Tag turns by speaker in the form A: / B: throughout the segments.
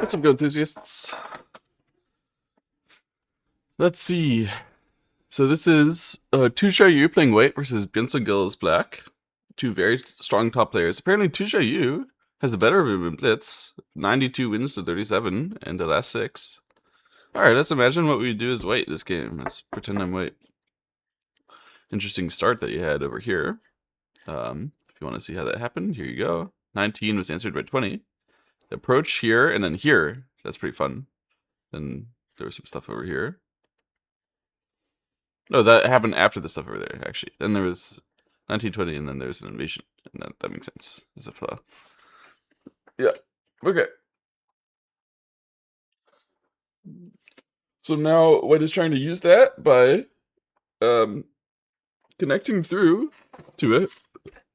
A: What's up, Go enthusiasts? Let's see. So this is Tuja Yu playing white versus Byung Gil black. Two very strong top players. Apparently, Tuja Yu has the better of him in Blitz. 92 wins to 37 in the last 6. Alright, let's imagine what we do as white this game. Let's pretend I'm white. Interesting start that you had over here. If you want to see how that happened, here you go. 19 was answered by 20. Approach here and then here. That's pretty fun. Then there was some stuff over here. No, that happened after the stuff over there, actually. Then there was 1920, and then there's an invasion. And that makes sense as a flow. Yeah. Okay. So now White is trying to use that by connecting through to it.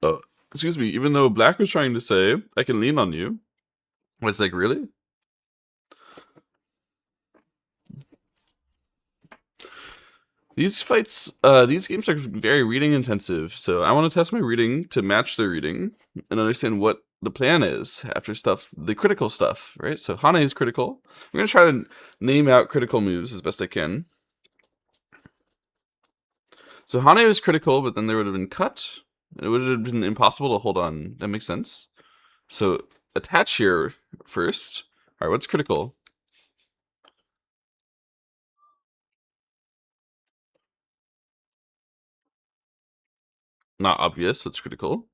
A: Oh, excuse me. Even though Black was trying to say, I can lean on you. It's like, really? These fights, these games are very reading intensive, so I want to test my reading to match their reading and understand what the plan is after stuff, the critical stuff, right? So Hane is critical. I'm going to try to name out critical moves as best I can. So Hane was critical, but then there would have been cut. It would have been impossible to hold on. That makes sense. So attach here first. All right, what's critical? Not obvious. What's critical?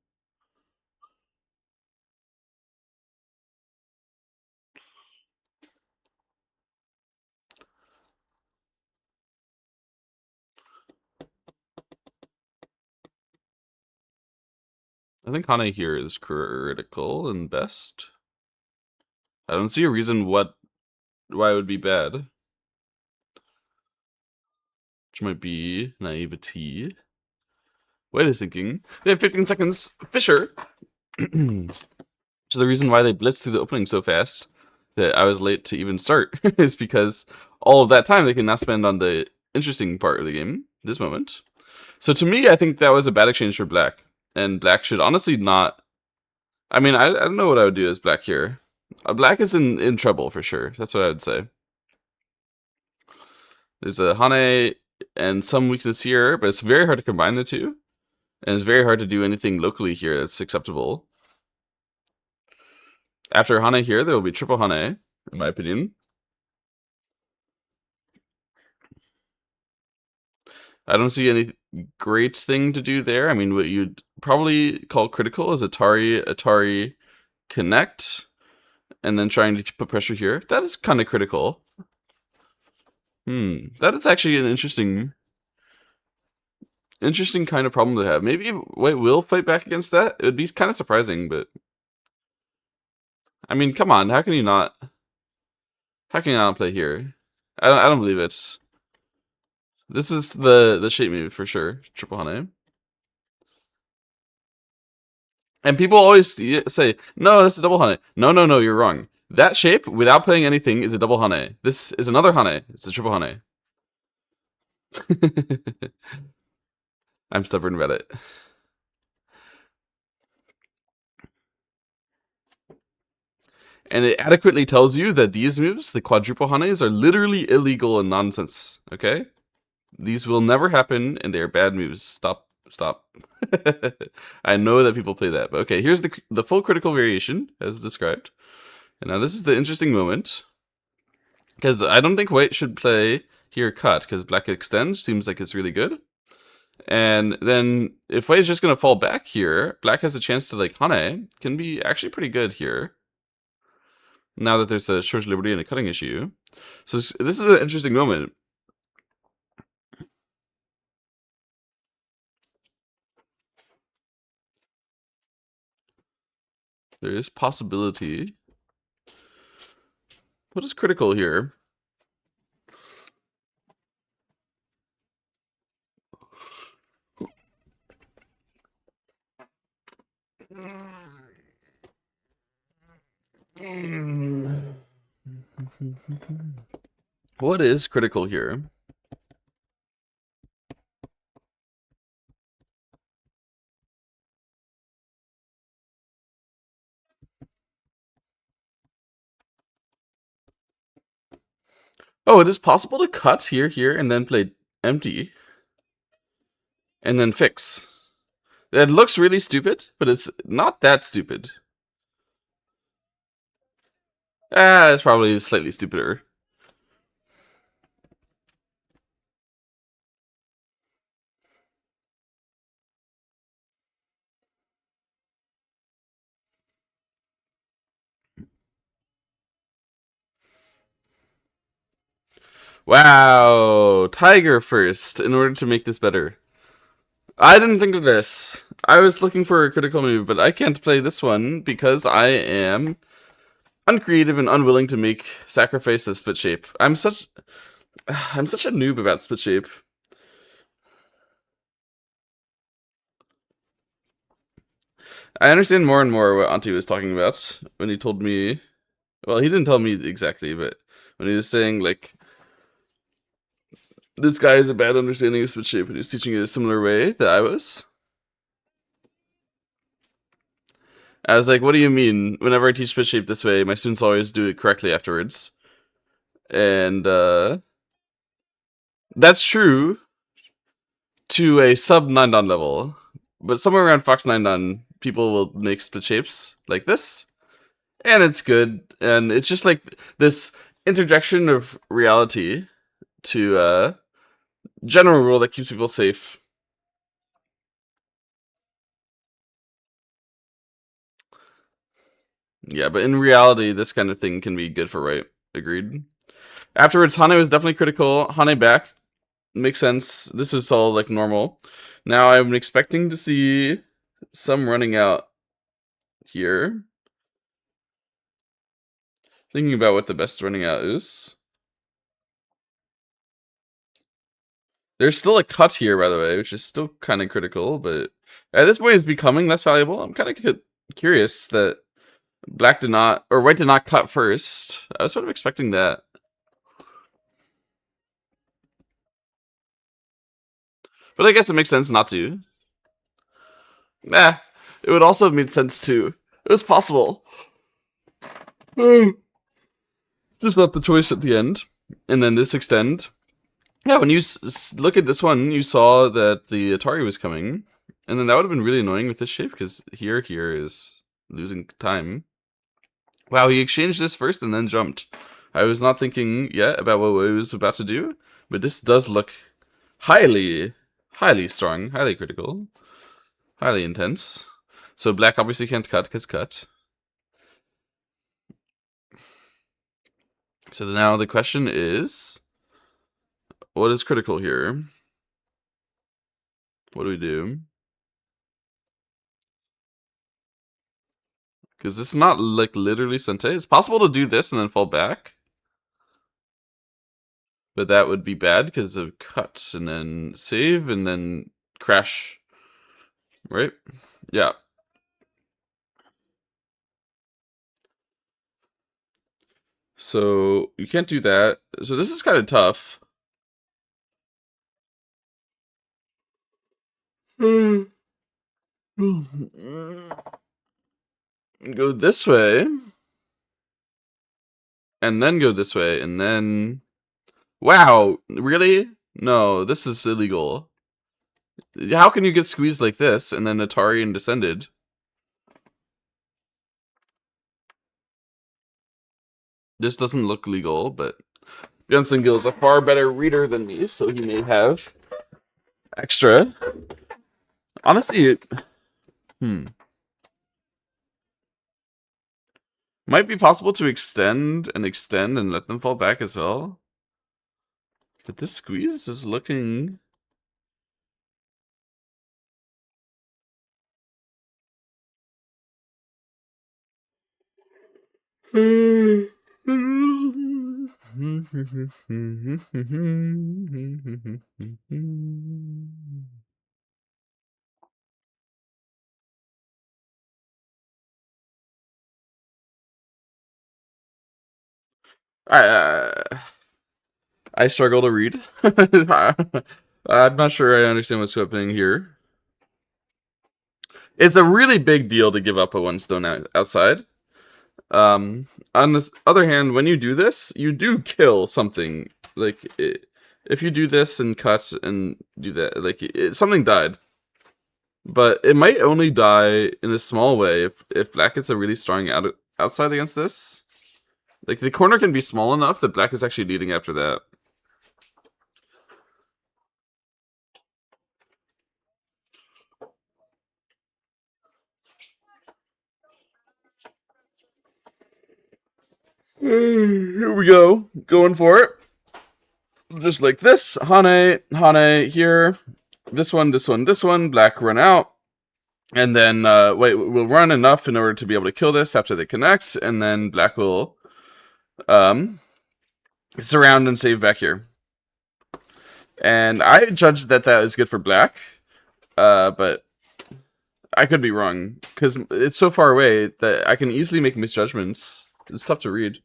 A: I think Hane here is critical and best. I don't see a reason why it would be bad. Which might be naivety. Wait is thinking. They have 15 seconds. Fisher. So the reason why they blitzed through the opening so fast that I was late to even start is because all of that time they can now spend on the interesting part of the game, this moment. So to me, I think that was a bad exchange for Black. And Black should honestly not... I mean, I don't know what I would do as Black here. Black is in trouble for sure. That's what I would say. There's a Hane and some weakness here, but it's very hard to combine the two. And it's very hard to do anything locally here that's acceptable. After Hane here, there will be triple Hane, in my opinion. I don't see any great thing to do there. I mean, what you'd probably call critical is Atari connect, and then trying to put pressure here. That is kind of critical. That is actually an interesting kind of problem to have. Maybe White will fight back against that. It would be kind of surprising, but I mean, come on, how can you not? How can you not play here? I don't believe it. This is the shape move for sure. Triple Hane. And people always say, no, this is double Hane. No, no, no, you're wrong. That shape, without playing anything, is a double Hane. This is another Hane. It's a triple Hane. I'm stubborn about it. And it adequately tells you that these moves, the quadruple Hanes, are literally illegal and nonsense. Okay? These will never happen, and they are bad moves. Stop. Stop. I know that people play that, but okay, here's the full critical variation, as described. And now this is the interesting moment. Because I don't think White should play here cut, because Black extend seems like it's really good. And then if White is just going to fall back here, Black has a chance to, like, Hane, can be actually pretty good here. Now that there's a short liberty and a cutting issue. So this is an interesting moment. There is possibility. What is critical here? What is critical here? Oh, it is possible to cut here, here, and then play empty. And then fix. It looks really stupid, but it's not that stupid. It's probably slightly stupider. Wow, Tiger first, in order to make this better. I didn't think of this. I was looking for a critical move, but I can't play this one because I am uncreative and unwilling to make sacrifice a split shape. I'm such a noob about split shape. I understand more and more what Auntie was talking about when he told me. Well, he didn't tell me exactly, but when he was saying like this guy has a bad understanding of split shape and he's teaching it a similar way that I was. I was like, what do you mean? Whenever I teach split shape this way, my students always do it correctly afterwards. And that's true to a sub 9 dan level. But somewhere around Fox 9 dan, people will make split shapes like this. And it's good. And it's just like this interjection of reality to general rule that keeps people safe. Yeah, but in reality, this kind of thing can be good for right. Agreed. Afterwards, Hane was definitely critical. Hane back. Makes sense. This was all like normal. Now I'm expecting to see some running out here. Thinking about what the best running out is. There's still a cut here, by the way, which is still kind of critical, but at this point it's becoming less valuable. I'm kind of curious that black did not, or white did not cut first. I was sort of expecting that. But I guess it makes sense not to. Nah, it would also have made sense too. It was possible. Just left the choice at the end. And then this extend. Yeah, when you look at this one, you saw that the Atari was coming. And then that would have been really annoying with this shape, because here is losing time. Wow, he exchanged this first and then jumped. I was not thinking yet about what he was about to do, but this does look highly strong, highly critical, highly intense. So black obviously can't cut, because cut. So now the question is, what is critical here? What do we do? Because it's not like literally Sente. It's possible to do this and then fall back. But that would be bad because of cut and then save and then crash. Right? Yeah. So you can't do that. So this is kind of tough. Go this way. And then go this way. And then... Wow. Really? No, this is illegal. How can you get squeezed like this and then Atari and descended? This doesn't look legal, but Johnson Gill is a far better reader than me, so he may have extra. Honestly, might be possible to extend and let them fall back as well. But this squeeze is looking... I struggle to read. I'm not sure I understand what's happening here. It's a really big deal to give up a one stone outside. On the other hand, when you do this, you do kill something. Like, if you do this and cut and do that, like, something died. But it might only die in a small way if black gets a really strong outside against this. Like, the corner can be small enough that black is actually leading after that. Here we go. Going for it. Just like this. Hane here. This one, this one, this one. Black run out. And then, we'll run enough in order to be able to kill this after they connect. And then black will surround and save back here. And I judged that is good for black. But I could be wrong. Because it's so far away that I can easily make misjudgments. It's tough to read.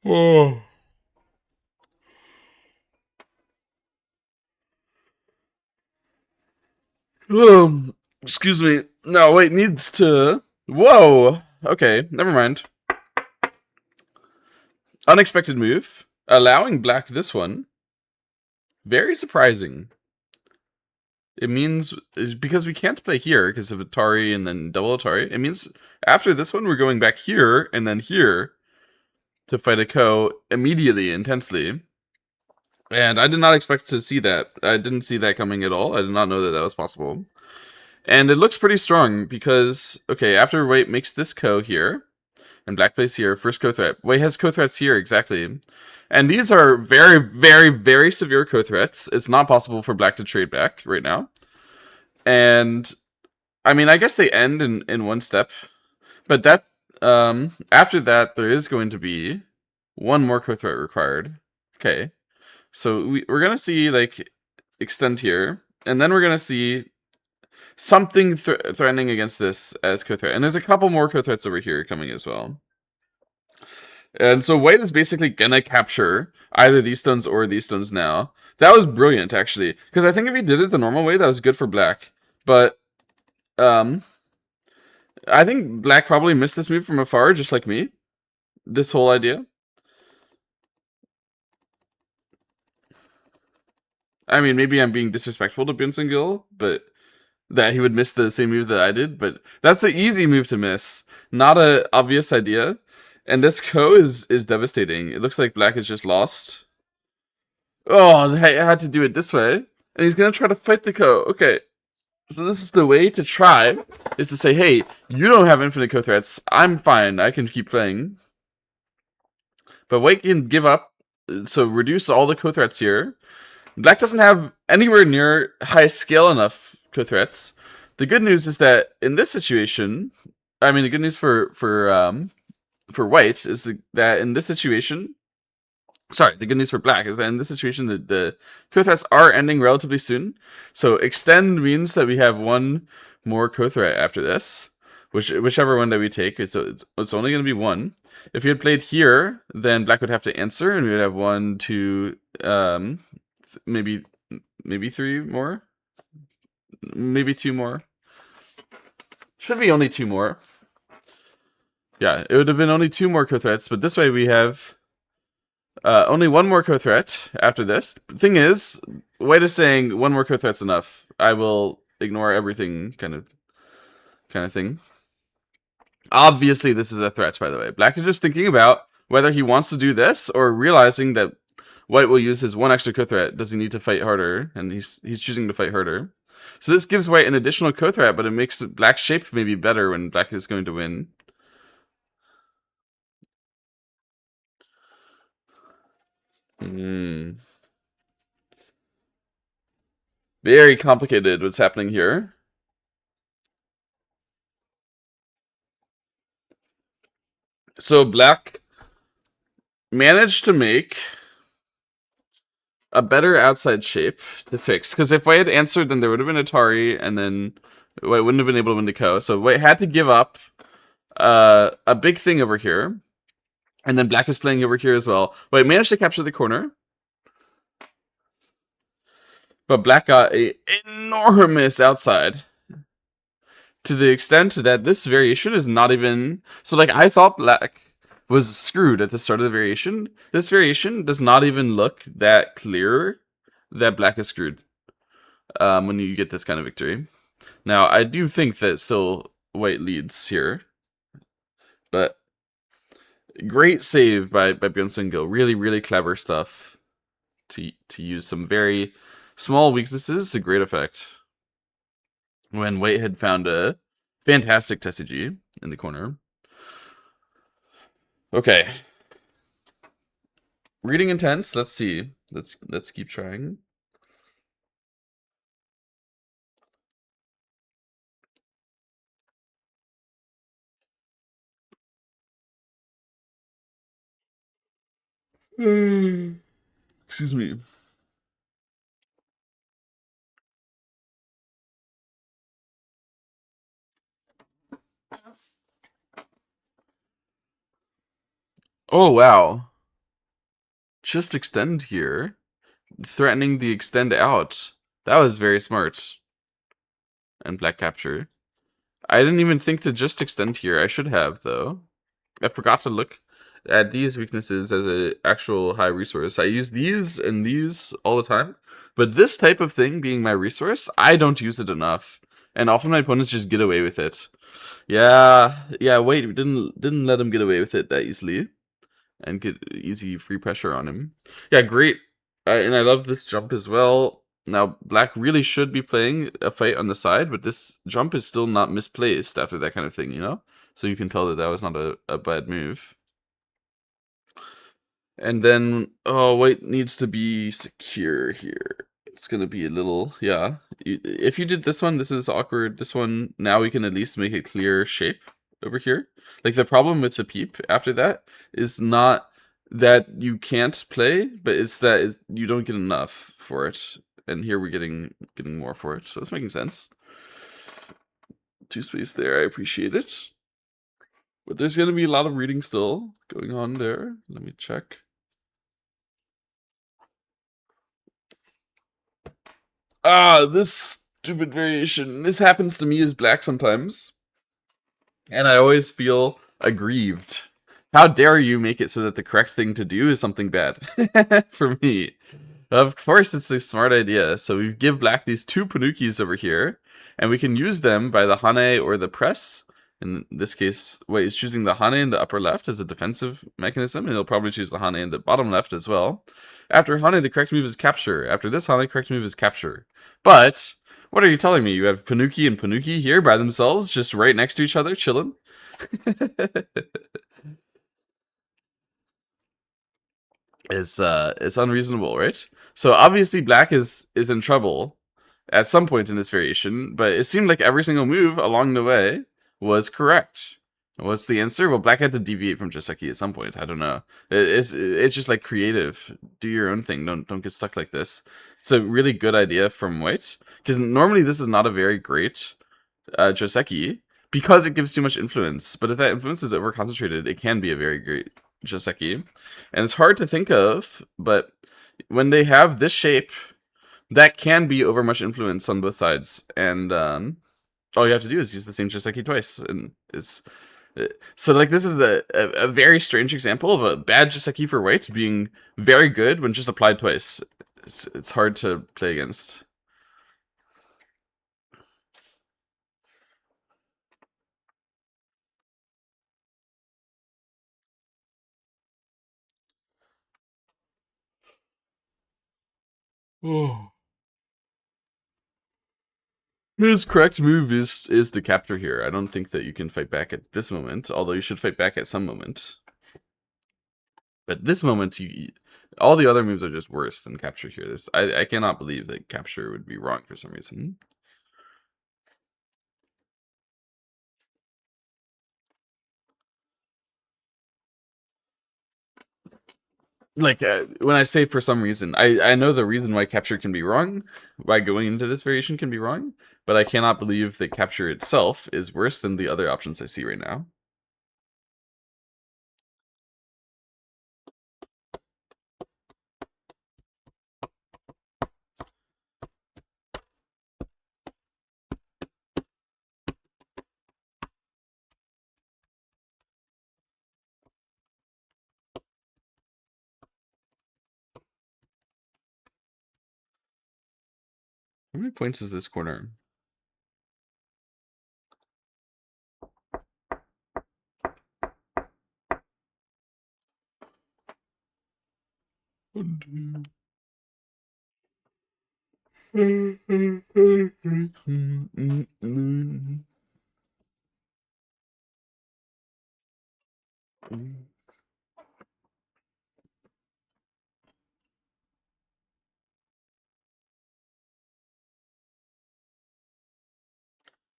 A: Oh. Excuse me. No, wait, needs to... Whoa! Okay, never mind. Unexpected move. Allowing black this one. Very surprising. It means... Because we can't play here because of Atari and then double Atari. It means after this one, we're going back here and then here to fight a Ko immediately, intensely. And I did not expect to see that. I didn't see that coming at all. I did not know that that was possible. And it looks pretty strong because, okay, after white makes this Ko here, and black plays here, first Ko threat. White has Ko threats here, exactly. And these are very, very, very severe Ko threats. It's not possible for black to trade back right now. And, I mean, I guess they end in one step. But that, after that, there is going to be one more Ko threat required. Okay. So we're going to see, like, extend here. And then we're going to see something threatening against this as Ko threat. And there's a couple more Ko threats over here coming as well. And so white is basically going to capture either these stones or these stones now. That was brilliant, actually. Because I think if he did it the normal way, that was good for black. But, I think black probably missed this move from afar, just like me. This whole idea. I mean, maybe I'm being disrespectful to Bunsen Gill, but that he would miss the same move that I did. But that's the easy move to miss, not a obvious idea. And this Ko is devastating. It looks like black is just lost. Oh, I had to do it this way. And he's gonna try to fight the Ko. Okay. So this is the way to try, is to say, hey, you don't have infinite Ko threats. I'm fine. I can keep playing. But white can give up. So reduce all the Ko threats here. Black doesn't have anywhere near high scale enough Ko threats. The good news is that in this situation, I mean, the good news for white is that in this situation, sorry, the good news for black is that in this situation, the Ko threats are ending relatively soon. So extend means that we have one more Ko threat after this, whichever one that we take. It's only going to be one. If you had played here, then black would have to answer, and we would have 1, 2, maybe 3 more, maybe 2 more. Should be only 2 more. Yeah, it would have been only 2 more Ko threats, but this way we have only 1 more Ko threat after this. The thing is, white is saying 1 more Ko threat's enough. I will ignore everything, kind of thing. Obviously, this is a threat, by the way. Black is just thinking about whether he wants to do this or realizing that white will use his 1 extra Ko threat. Does he need to fight harder? And he's choosing to fight harder. So this gives white an additional Ko threat, but it makes black's shape maybe better when black is going to win. Very complicated what's happening here. So black managed to make a better outside shape to fix. Because if white had answered, then there would have been Atari, and then white wouldn't have been able to win the Ko. So white had to give up A big thing over here. And then black is playing over here as well. Wait, managed to capture the corner. But black got a enormous outside. To the extent that this variation is not even... So, like, I thought black was screwed at the start of the variation. This variation does not even look that clear that black is screwed when you get this kind of victory. Now, I do think that still white leads here. But great save by Byung-Seung-Go. Really, really clever stuff to use some very small weaknesses to great effect. When white had found a fantastic Tessigi in the corner. Okay. Reading intense. Let's see. Let's keep trying. Excuse me. Oh, wow. Just extend here. Threatening the extend out. That was very smart. And black capture. I didn't even think to just extend here. I should have, though. I forgot to look at these weaknesses as an actual high resource. I use these and these all the time. But this type of thing being my resource, I don't use it enough. And often my opponents just get away with it. Yeah, wait, we didn't let him get away with it that easily. And get easy free pressure on him. Yeah, great. And I love this jump as well. Now, black really should be playing a fight on the side, but this jump is still not misplaced after that kind of thing, you know? So you can tell that that was not a bad move. And then, oh, white needs to be secure here. It's going to be a little, yeah. If you did this one, this is awkward. This one, now we can at least make a clear shape over here. Like, the problem with the peep after that is not that you can't play, but it's that you don't get enough for it. And here we're getting more for it. So it's making sense. Two space there, I appreciate it. But there's going to be a lot of reading still going on there. Let me check. Ah, this stupid variation. This happens to me as black sometimes. And I always feel aggrieved. How dare you make it so that the correct thing to do is something bad for me? Of course, it's a smart idea. So we give black these two Panukis over here, and we can use them by the Hane or the press. In this case, wait, he's choosing the Hane in the upper left as a defensive mechanism, and he'll probably choose the Hane in the bottom left as well. After Hane, the correct move is capture. After this Hane, correct move is capture. But what are you telling me? You have Panuki and Panuki here by themselves, just right next to each other, chilling? It's unreasonable, right? So obviously black is in trouble at some point in this variation, but it seemed like every single move along the way was correct. What's the answer? Well, black had to deviate from Joseki at some point. I don't know. It's just like creative. Do your own thing. Don't get stuck like this. It's a really good idea from white, because normally this is not a very great Joseki because it gives too much influence. But if that influence is over concentrated, it can be a very great Joseki. And it's hard to think of, but when they have this shape, that can be over much influence on both sides. And all you have to do is use the same Joseki twice. And it's so like this is a very strange example of a bad Joseki for white being very good when just applied twice. It's hard to play against. Oh. His correct move is to capture here. I don't think that you can fight back at this moment, although you should fight back at some moment. But this moment, all the other moves are just worse than capture here. I cannot believe that capture would be wrong for some reason. Like, when I say for some reason, I know the reason why capture can be wrong, why going into this variation can be wrong, but I cannot believe that capture itself is worse than the other options I see right now. How many points is this corner? One, two.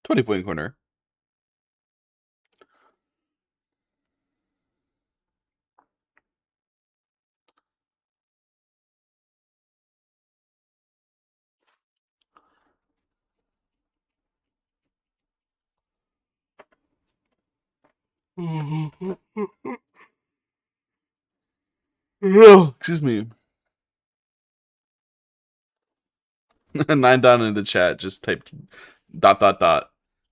A: 20-point corner. Oh, excuse me. 9 down in the chat. Just typed ...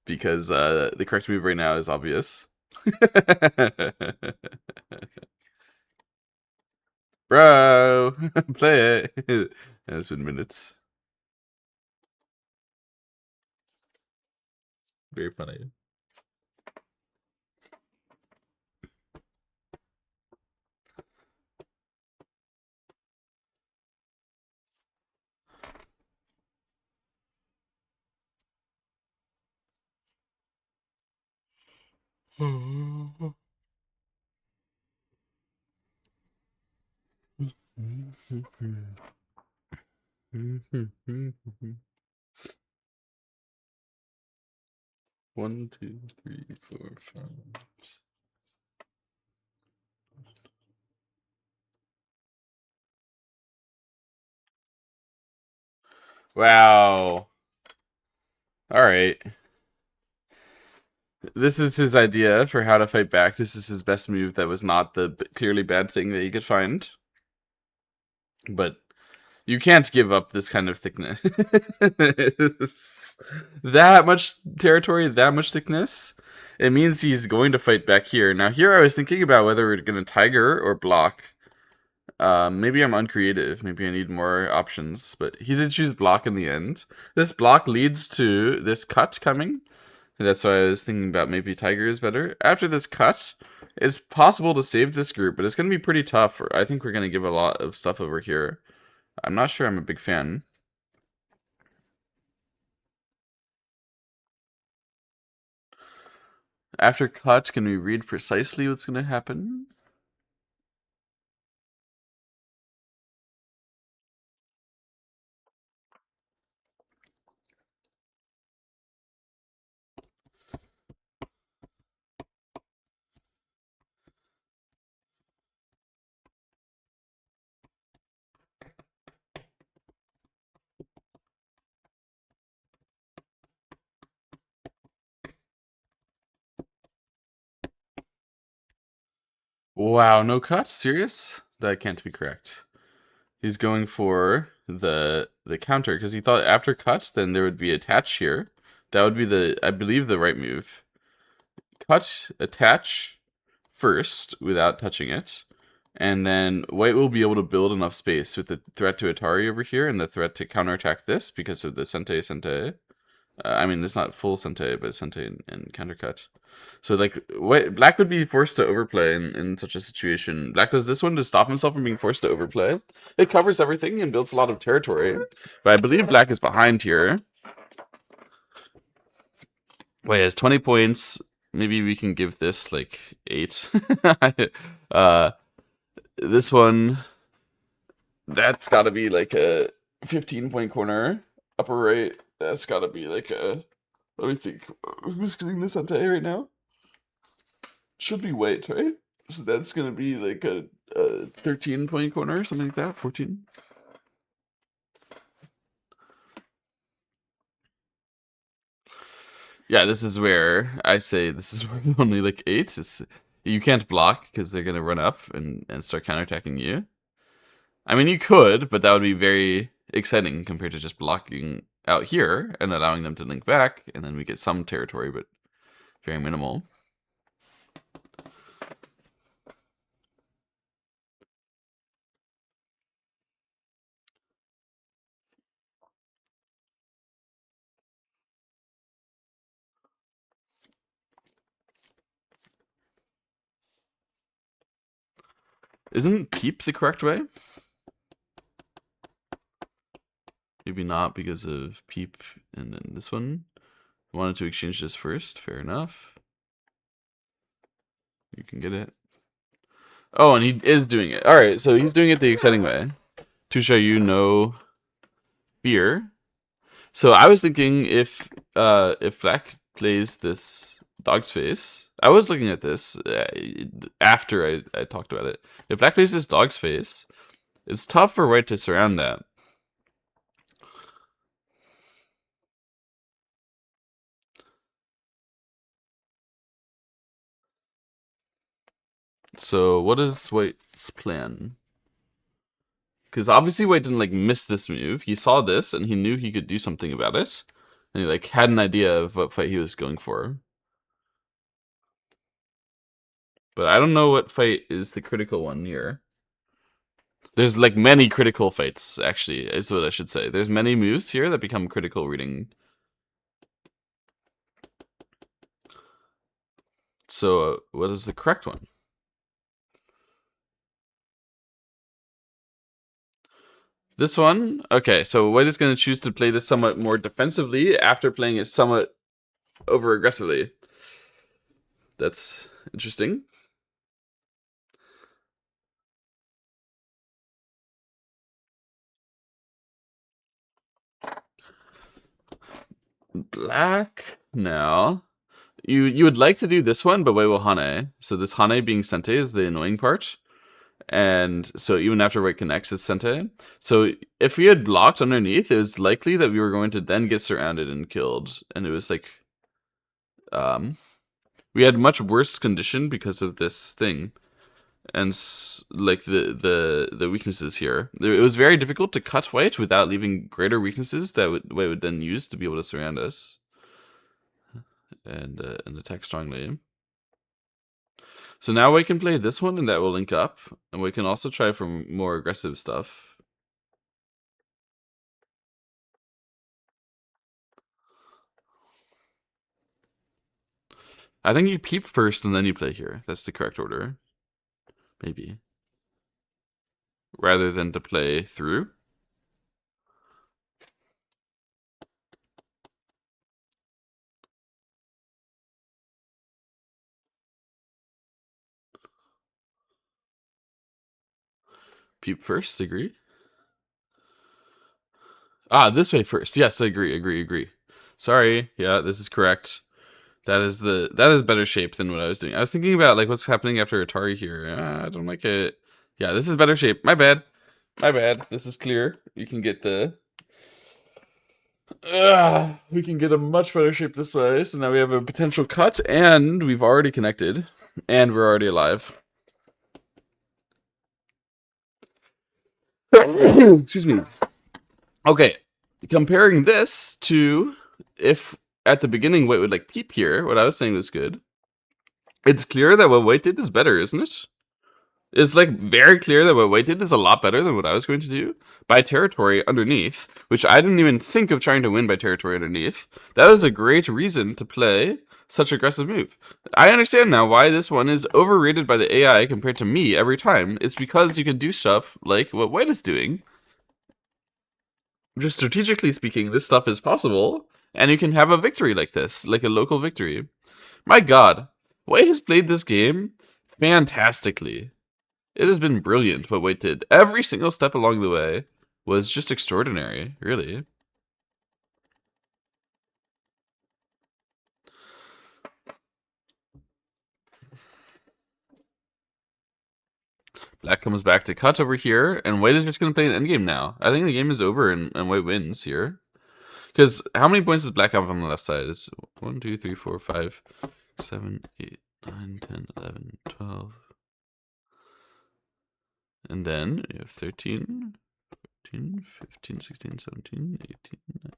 A: because the correct move right now is obvious. Bro, play it. It's been minutes. Very funny. One, two, three, four, five. Wow. All right. This is his idea for how to fight back. This is his best move that was not the clearly bad thing that he could find. But you can't give up this kind of thickness. That much territory, that much thickness. It means he's going to fight back here. Now here I was thinking about whether we're going to tiger or block. Maybe I'm uncreative. Maybe I need more options. But he did choose block in the end. This block leads to this cut coming. That's why I was thinking about maybe tiger is better. After this cut, it's possible to save this group, but it's going to be pretty tough. I think we're going to give a lot of stuff over here. I'm not sure I'm a big fan. After cut, can we read precisely what's going to happen? Wow, no cut? Serious? That can't be correct. He's going for the counter because he thought after cut, then there would be attach here. That would be the, I believe, the right move. Cut, attach first without touching it. And then white will be able to build enough space with the threat to Atari over here and the threat to counterattack this because of the Sente. I mean, it's not full Sente, but Sente and countercut. So, like, black would be forced to overplay in such a situation. Black does this one to stop himself from being forced to overplay. It covers everything and builds a lot of territory. But I believe black is behind here. Wait, has 20 points. Maybe we can give this, like, 8. This one, that's got to be, like, a 15-point corner. Upper right, that's got to be, like, a... Let me think. Who's getting this Sente right now? Should be white, right? So that's gonna be like a 13-point corner or something like that. 14. Yeah, this is where I say this is where only like 8 is. You can't block because they're gonna run up and start counterattacking you. I mean, you could, but that would be very exciting compared to just blocking out here and allowing them to link back, and then we get some territory, but very minimal. Isn't peep the correct way? Maybe not because of peep and then this one. I wanted to exchange this first. Fair enough. You can get it. Oh, and he is doing it. All right, so he's doing it the exciting way to show you no fear. So I was thinking if black plays this dog's face, I was looking at this after I talked about it. If black plays this dog's face, it's tough for white to surround that. So what is white's plan? Because obviously white didn't like miss this move. He saw this and he knew he could do something about it, and he like had an idea of what fight he was going for. But I don't know what fight is the critical one here. There's like many critical fights, actually, is what I should say. There's many moves here that become critical reading. So, what is the correct one? This one? Okay, so white is going to choose to play this somewhat more defensively after playing it somewhat over aggressively. That's interesting. Black now. You would like to do this one, but white will Hane. So this Hane being Sente is the annoying part. And so even after white connects, it's Sente. So if we had blocked underneath, it was likely that we were going to then get surrounded and killed. And it was like, we had much worse condition because of this thing. And like the weaknesses here, it was very difficult to cut white without leaving greater weaknesses that white would then use to be able to surround us and attack strongly. So now we can play this one, and that will link up, and we can also try for more aggressive stuff. I think you peep first, and then you play here. That's the correct order. Maybe. Rather than to play through. Peep first, agree? Ah, this way first. Yes, agree. Sorry. Yeah, this is correct. That is better shape than what I was doing. I was thinking about like what's happening after Atari here. I don't like it. Yeah, this is better shape. My bad. This is clear. You can get the. We can get a much better shape this way. So now we have a potential cut, and we've already connected, and we're already alive. Excuse me. Okay, comparing this to if at the beginning white would like peep here, what I was saying was good. It's clear that what white did is better, isn't it? It's like very clear that what white did is a lot better than what I was going to do by territory underneath, which I didn't even think of trying to win by territory underneath. That was a great reason to play such aggressive move. I understand now why this one is overrated by the AI compared to me every time. It's because you can do stuff like what white is doing. Just strategically speaking, this stuff is possible, and you can have a victory like this, like a local victory. My god, white has played this game fantastically. It has been brilliant what White did. Every single step along the way was just extraordinary, really. Black comes back to cut over here, and White is just going to play an endgame now. I think the game is over, and White wins here. Because how many points does Black have on the left side? It's 1, 2, 3, 4, 5, 7, 8, 9, 10, 11, 12. And then you have 13, 14, 15, 16, 17, 18, 19,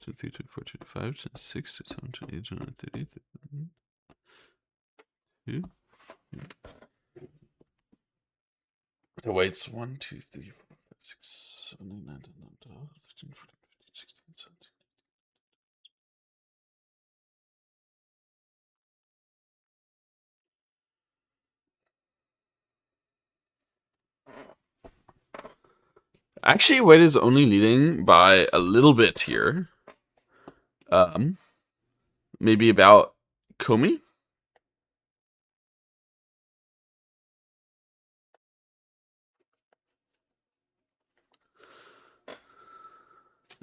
A: 23, 24, 25, 26, 27, 28, 29, 30, 32. The weights 1, 2, 3, 4, 5, 6, 7, 8, 9, 10, 11, 12, 13, 14, 15, 16, 17. Actually, white is only leading by a little bit here. Maybe about Komi?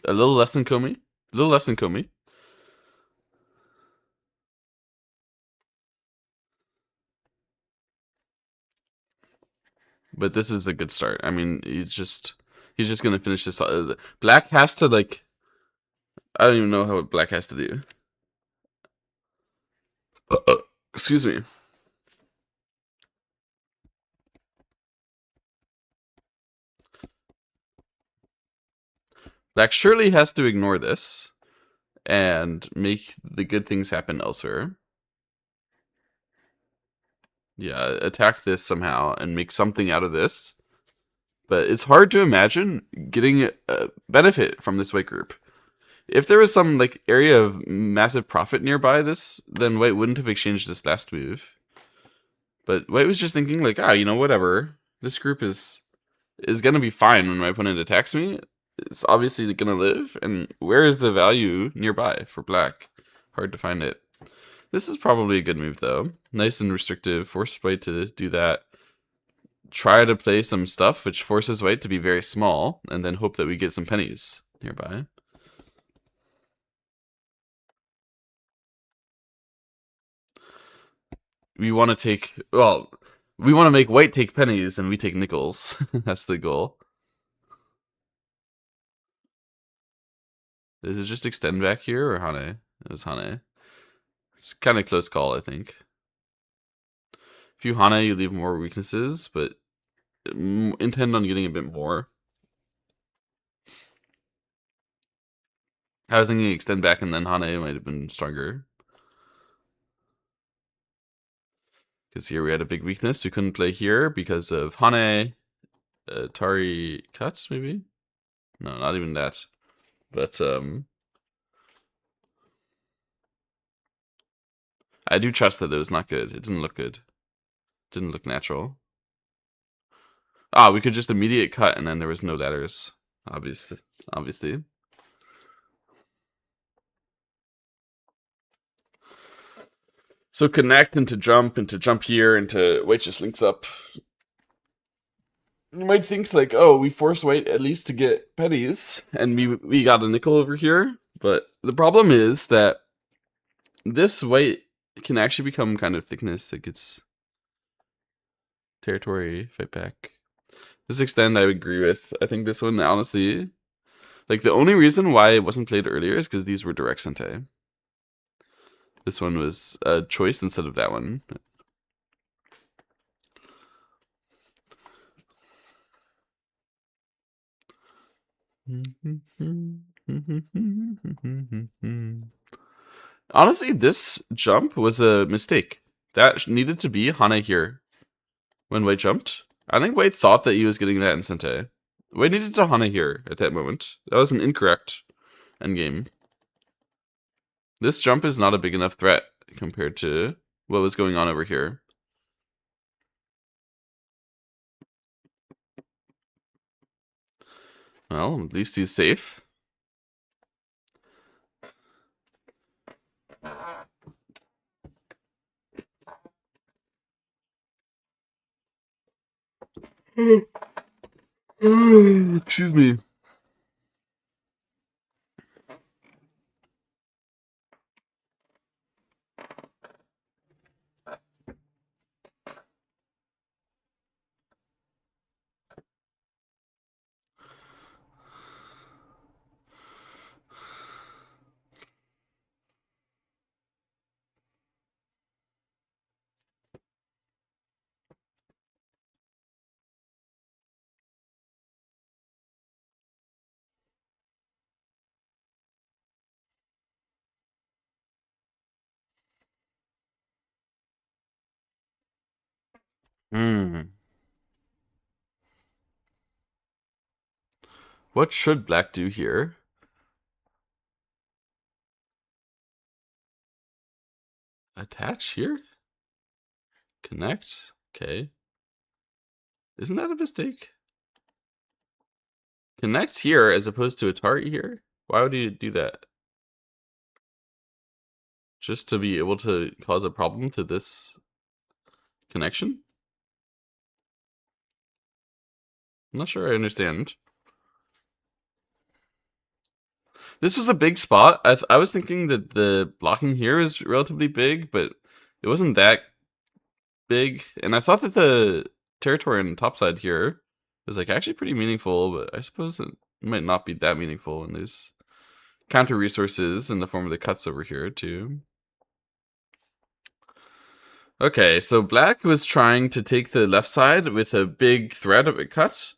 A: A little less than Komi? A little less than Komi. But this is a good start. I mean, he's just gonna finish this. Black has to like. I don't even know how Black has to do. Excuse me. Black surely has to ignore this and make the good things happen elsewhere. Yeah, attack this somehow and make something out of this. But it's hard to imagine getting a benefit from this white group. If there was some like area of massive profit nearby this, then white wouldn't have exchanged this last move. But white was just thinking like, whatever. This group is gonna be fine when my opponent attacks me. It's obviously gonna live, and where is the value nearby for black? Hard to find it. This is probably a good move though. Nice and restrictive. Force white to do that. Try to play some stuff which forces white to be very small, and then hope that we get some pennies nearby. We want to take, well, we want to make white take pennies and we take nickels. That's the goal. Does it just extend back here or Hane? It was Hane. It's kind of close call, I think. If you Hane, you leave more weaknesses, but intend on getting a bit more. I was thinking extend back and then Hane might have been stronger. Because here we had a big weakness. We couldn't play here because of Hane. Tari cut, maybe? No, not even that. But, I do trust that it was not good. It didn't look good. It didn't look natural. Ah, we could just immediate cut and then there was no ladders. Obviously. So connect and to jump here, and to white just links up. You might think like, oh, we force white at least to get pennies, and we got a nickel over here. But the problem is that this white can actually become kind of thickness that gets territory fight back. This extend I would agree with. I think this one, honestly, like the only reason why it wasn't played earlier is because these were direct sente. This one was a choice instead of that one. Honestly, this jump was a mistake. That needed to be Hane here when White jumped. I think White thought that he was getting that in Sente. White needed to Hane here at that moment. That was an incorrect endgame. This jump is not a big enough threat compared to what was going on over here. Well, at least he's safe. Excuse me. What should black do here? Attach here? Connect? Okay. Isn't that a mistake? Connect here as opposed to Atari here? Why would you do that? Just to be able to cause a problem to this connection? I'm not sure I understand. This was a big spot. I was thinking that the blocking here is relatively big, but it wasn't that big. And I thought that the territory on the top side here is like actually pretty meaningful, but I suppose it might not be that meaningful. And there's counter resources in the form of the cuts over here too. Okay, so black was trying to take the left side with a big thread of a cut,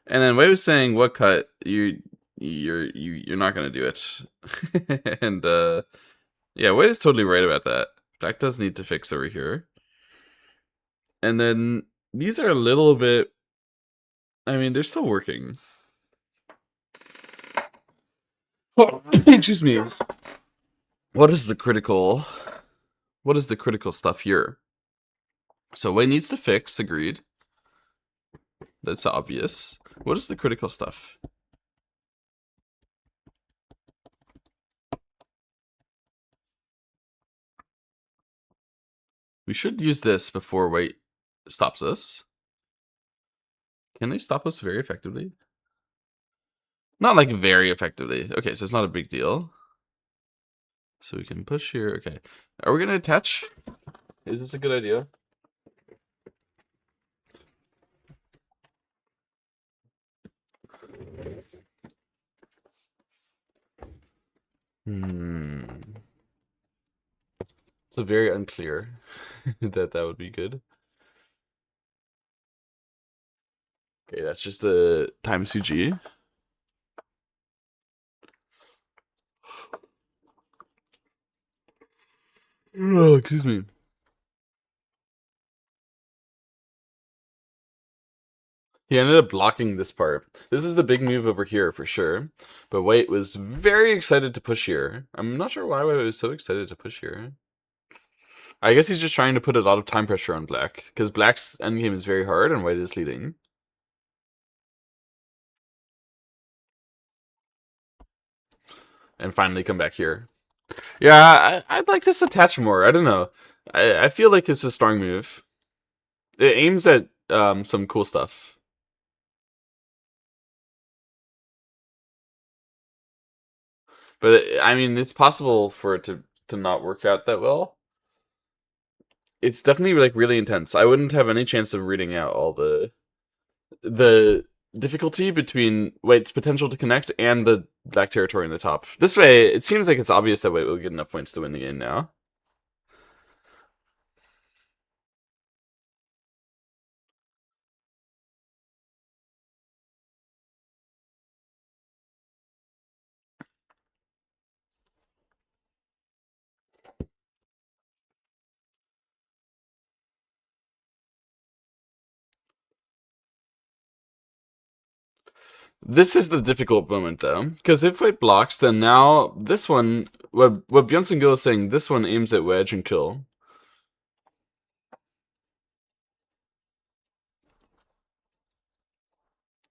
A: and then Wei was saying, "What cut? You're not gonna do it." And yeah, Wei is totally right about that. Black does need to fix over here, and then these are a little bit. I mean, they're still working. Excuse me. What is the critical? What is the critical stuff here? So Wei needs to fix. Agreed. That's obvious. What is the critical stuff? We should use this before Wei stops us. Can they stop us very effectively? Not like very effectively. Okay, so it's not a big deal. So we can push here. Okay. Are we going to attach? Is this a good idea? It's very unclear that that would be good. Okay, that's just a time CG. Oh, excuse me. He ended up blocking this part. This is the big move over here for sure. But White was very excited to push here. I'm not sure why White was so excited to push here. I guess he's just trying to put a lot of time pressure on Black. Because Black's endgame is very hard and White is leading. And finally come back here. Yeah, I'd like this attach more. I don't know. I feel like it's a strong move. It aims at some cool stuff. But I mean, it's possible for it to not work out that well. It's definitely like really intense. I wouldn't have any chance of reading out all the difficulty between White's potential to connect and the black territory in the top. This way, it seems like it's obvious that White will get enough points to win the game now. This is the difficult moment, though, because if White blocks, then now this one, what Bjornsson Gill is saying, this one aims at wedge and kill.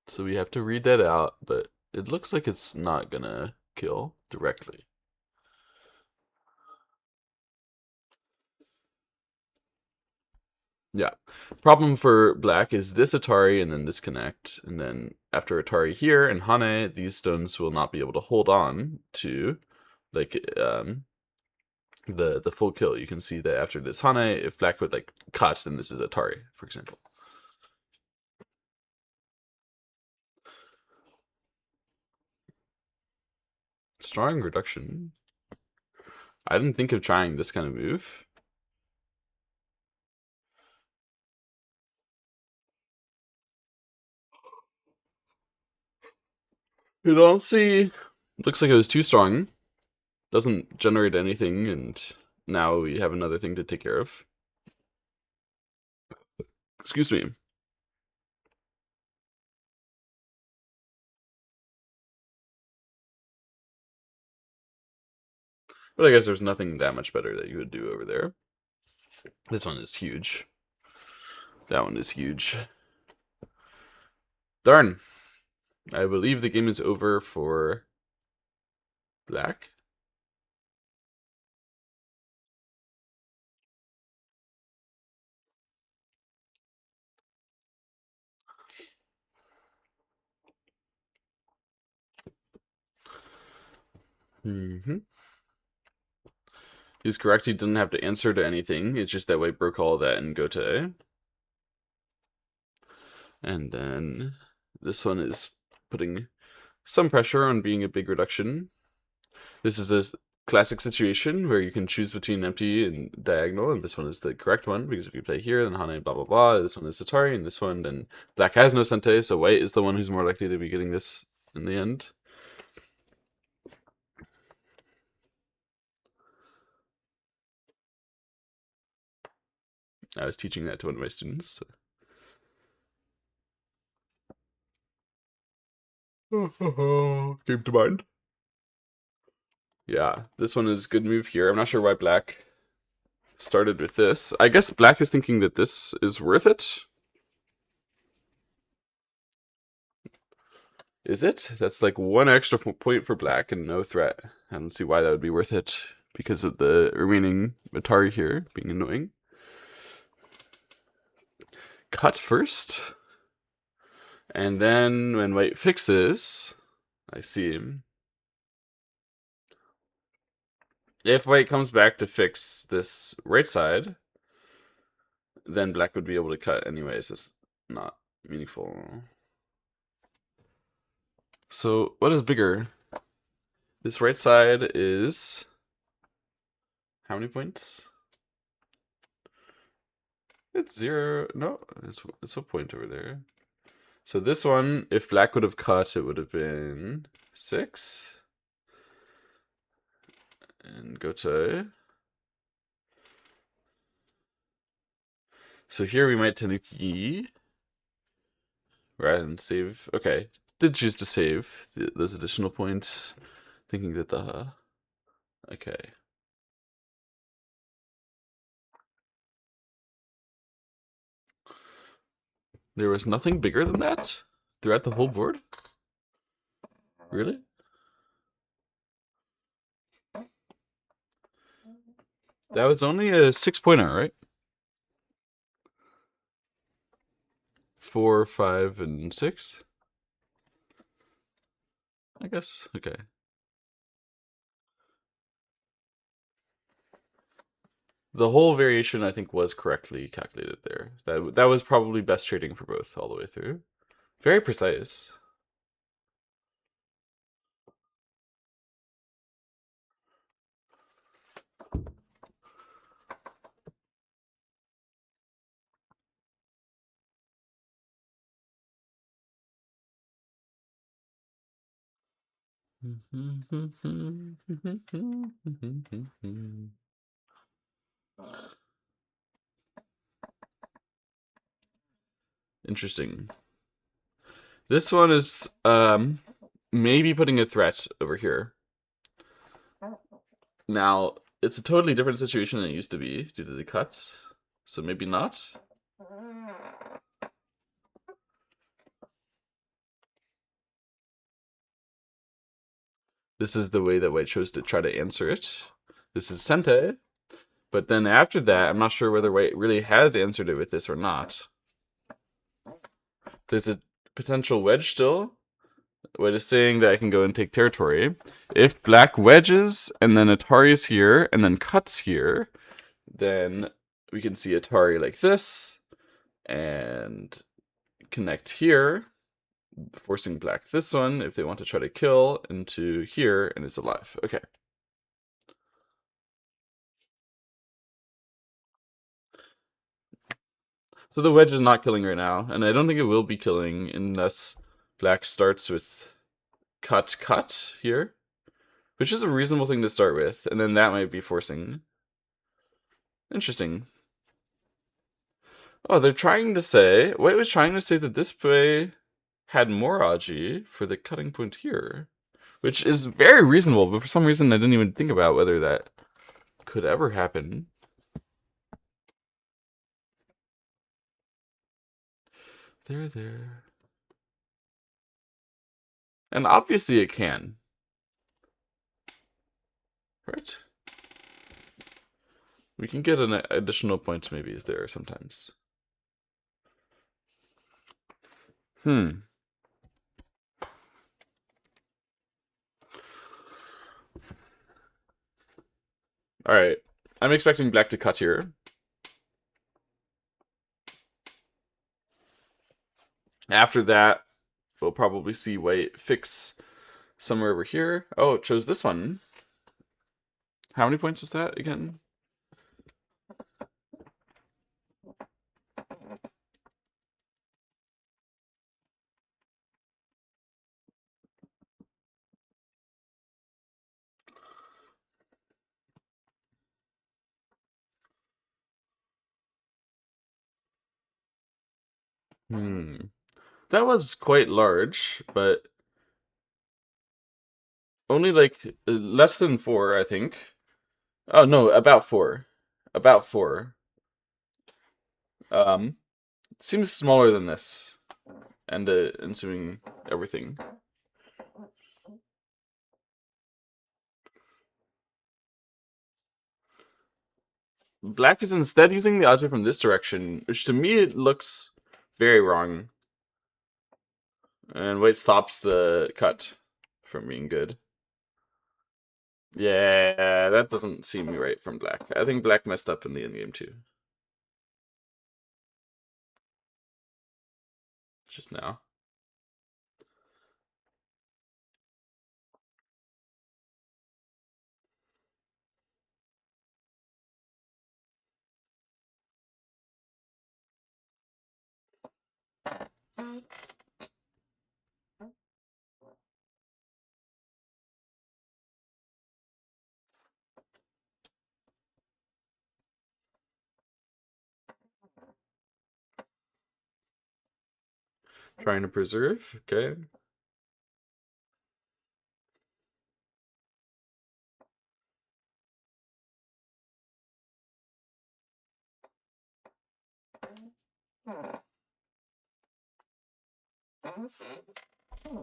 A: So we have to read that out, but it looks like it's not gonna kill directly. Yeah. Problem for black is this Atari and then this connect. And then after Atari here and Hane, these stones will not be able to hold on to like the full kill. You can see that after this Hane, if black would like cut, then this is Atari, for example. Strong reduction. I didn't think of trying this kind of move. It honestly looks like it was too strong. Doesn't generate anything, and now we have another thing to take care of. Excuse me. But I guess there's nothing that much better that you would do over there. This one is huge. That one is huge. Darn. I believe the game is over for black. Mm-hmm. He's correct. He didn't have to answer to anything. It's just that white broke all that and go to A. And then this one is putting some pressure on being a big reduction. This is a classic situation where you can choose between empty and diagonal, and this one is the correct one, because if you play here, then Hane, blah, blah, blah. This one is Atari, and this one, then black has no Sente, so white is the one who's more likely to be getting this in the end. I was teaching that to one of my students. So. Came to mind. Yeah, this one is good move here. I'm not sure why black started with this. I guess black is thinking that this is worth it. Is it? That's like one extra point for black and no threat. I don't see why that would be worth it because of the remaining Atari here being annoying. Cut first. And then when white fixes, I see. If white comes back to fix this right side, then black would be able to cut anyways. It's not meaningful. So what is bigger? This right side is how many points? It's 0. No, it's a point over there. So this one, if black would have cut, it would have been 6. And go to. So here we might Tanuki rather than save. Okay, did choose to save those additional points, thinking that the. Okay. There was nothing bigger than that throughout the whole board? Really? That was only a 6-pointer, right? 4, 5, and 6? I guess. Okay. The whole variation, I think, was correctly calculated there. That was probably best trading for both all the way through. Very precise. Interesting. This one is maybe putting a threat over here. Now, it's a totally different situation than it used to be due to the cuts, so maybe not. This is the way that white chose to try to answer it. This is Sente, but then after that, I'm not sure whether white really has answered it with this or not. There's a potential wedge still. White is saying that I can go and take territory. If black wedges, and then Atari is here, and then cuts here, then we can see Atari like this, and connect here, forcing black this one if they want to try to kill into here, and it's alive. Okay. So the wedge is not killing right now, and I don't think it will be killing unless black starts with cut here, which is a reasonable thing to start with, and then that might be forcing. Interesting. Oh, they're trying to say, White was trying to say that this play had more Aji for the cutting point here, which is very reasonable, but for some reason I didn't even think about whether that could ever happen. There. And obviously it can. Right? We can get an additional point maybe is there sometimes. Alright. I'm expecting black to cut here. After that, we'll probably see white fix somewhere over here. Oh, it chose this one. How many points is that again? That was quite large, but only like less than 4, I think. Oh no, about 4. About 4. It seems smaller than this. And the ensuing everything. Black is instead using the object from this direction, which to me it looks very wrong. And white stops the cut from being good. Yeah, that doesn't seem right from black. I think black messed up in the endgame too. Just now. Trying to preserve, okay.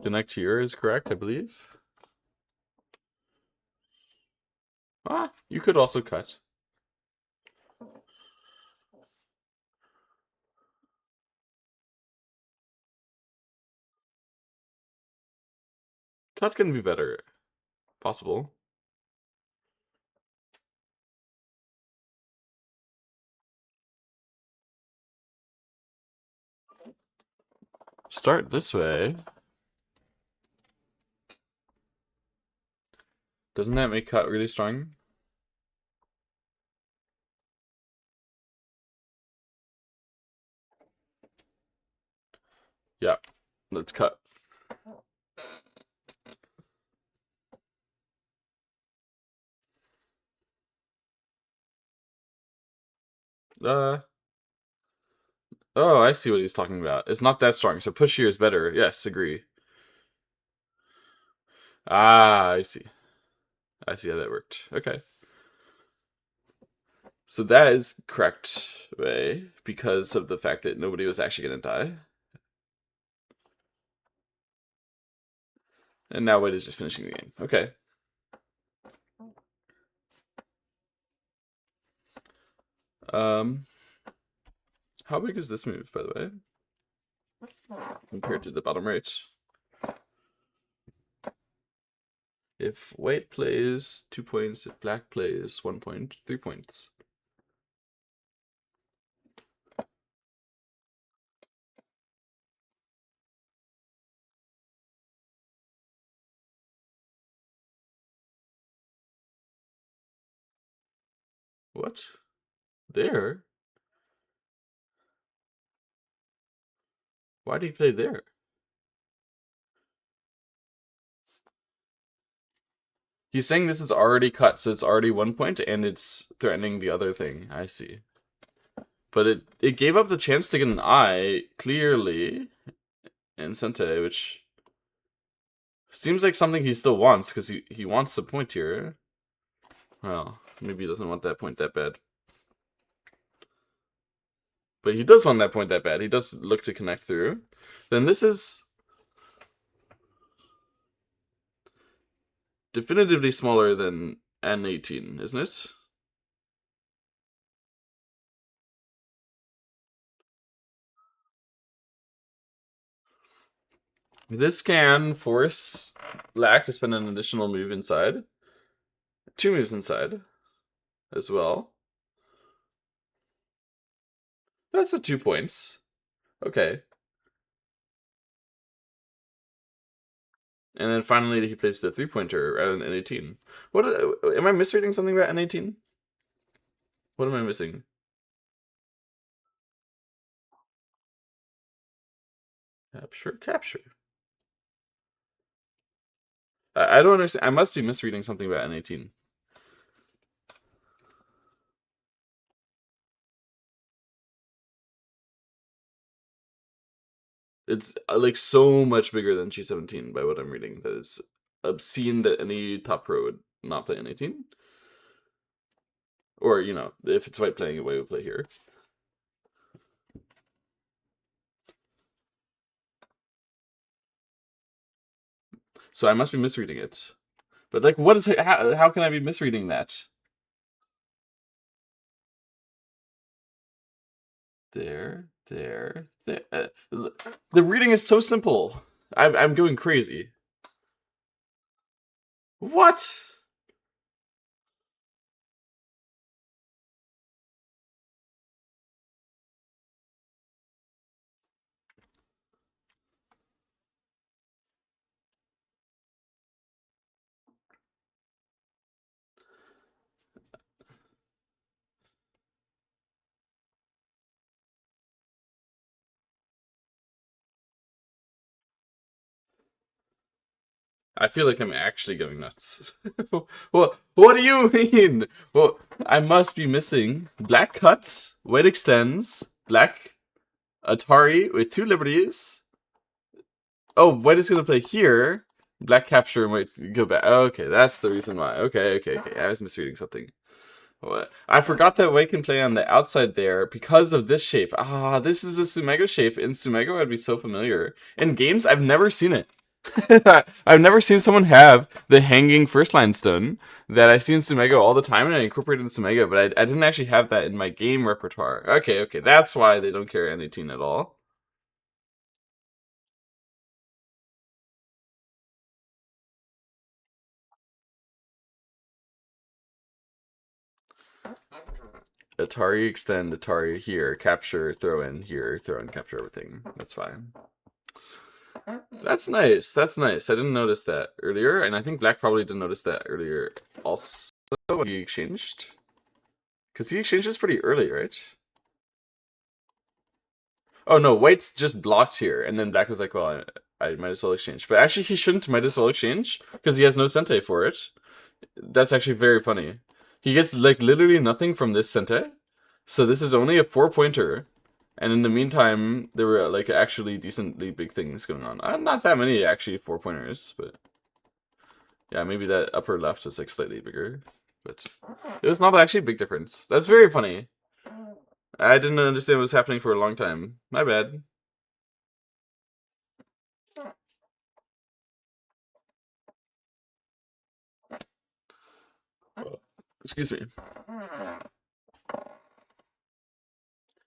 A: Connect here is correct, I believe. Ah, you could also cut. Cut can be better. Possible. Start this way. Doesn't that make cut really strong? Yeah. Let's cut. Oh, I see what he's talking about. It's not that strong, so push here is better. Yes, agree. Ah, I see. I see how that worked. Okay. So that is correct way because of the fact that nobody was actually going to die. And now White is just finishing the game. Okay. How big is this move, by the way? Compared to the bottom right. If White plays 2 points, if Black plays 1 point, 3 points. What? There? Why did he play there? He's saying this is already cut, so it's already 1 point, and it's threatening the other thing. I see. But it gave up the chance to get an eye, clearly, in Sente, which seems like something he still wants, because he wants a point here. Well, maybe he doesn't want that point that bad. But he does want that point that bad. He does look to connect through. Then this is... definitively smaller than N18, isn't it? This can force Black to spend an additional move inside. 2 moves inside as well. That's the 2 points. Okay. And then finally he plays the 3-pointer rather than N18. What am I misreading something about N18? What am I missing? Capture. I don't understand. I must be misreading something about N18. It's like so much bigger than G17 by what I'm reading that it's obscene that any top pro would not play N18. Or, if it's white playing it, white would play here. So I must be misreading it. But like, what is it? How can I be misreading that? There. The reading is so simple. I'm going crazy. What? I feel like I'm actually going nuts. What do you mean? Well, I must be missing black cuts, white extends, black Atari with 2 liberties. Oh, white is gonna play here. Black capture and white go back. Okay, that's the reason why. Okay. I was misreading something. I forgot that white can play on the outside there because of this shape. This is the Sumego shape. In Sumego, I'd be so familiar. In games, I've never seen it. I've never seen someone have the hanging first line stun that I see in Sumego all the time, and I incorporated in Sumego, but I didn't actually have that in my game repertoire. Okay, that's why they don't carry N18 at all. Atari extend, Atari here, capture, throw in here, throw in, capture everything. That's fine. That's nice. That's nice. I didn't notice that earlier, and I think Black probably didn't notice that earlier also when he exchanged. Because he exchanged this pretty early, right? Oh no, White just blocked here, and then Black was like, well, I might as well exchange. But actually, he shouldn't might as well exchange, because he has no Sente for it. That's actually very funny. He gets, like, literally nothing from this Sente. So this is only a 4-pointer. And in the meantime, there were, like, actually decently big things going on. Not that many, actually, 4-pointers, but... Yeah, maybe that upper left is, like, slightly bigger. But it was not actually a big difference. That's very funny. I didn't understand what was happening for a long time. My bad. Excuse me.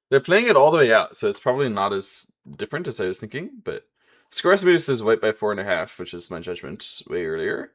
A: They're playing it all the way out, so it's probably not as different as I was thinking, but score estimator says white by 4.5, which is my judgment way earlier.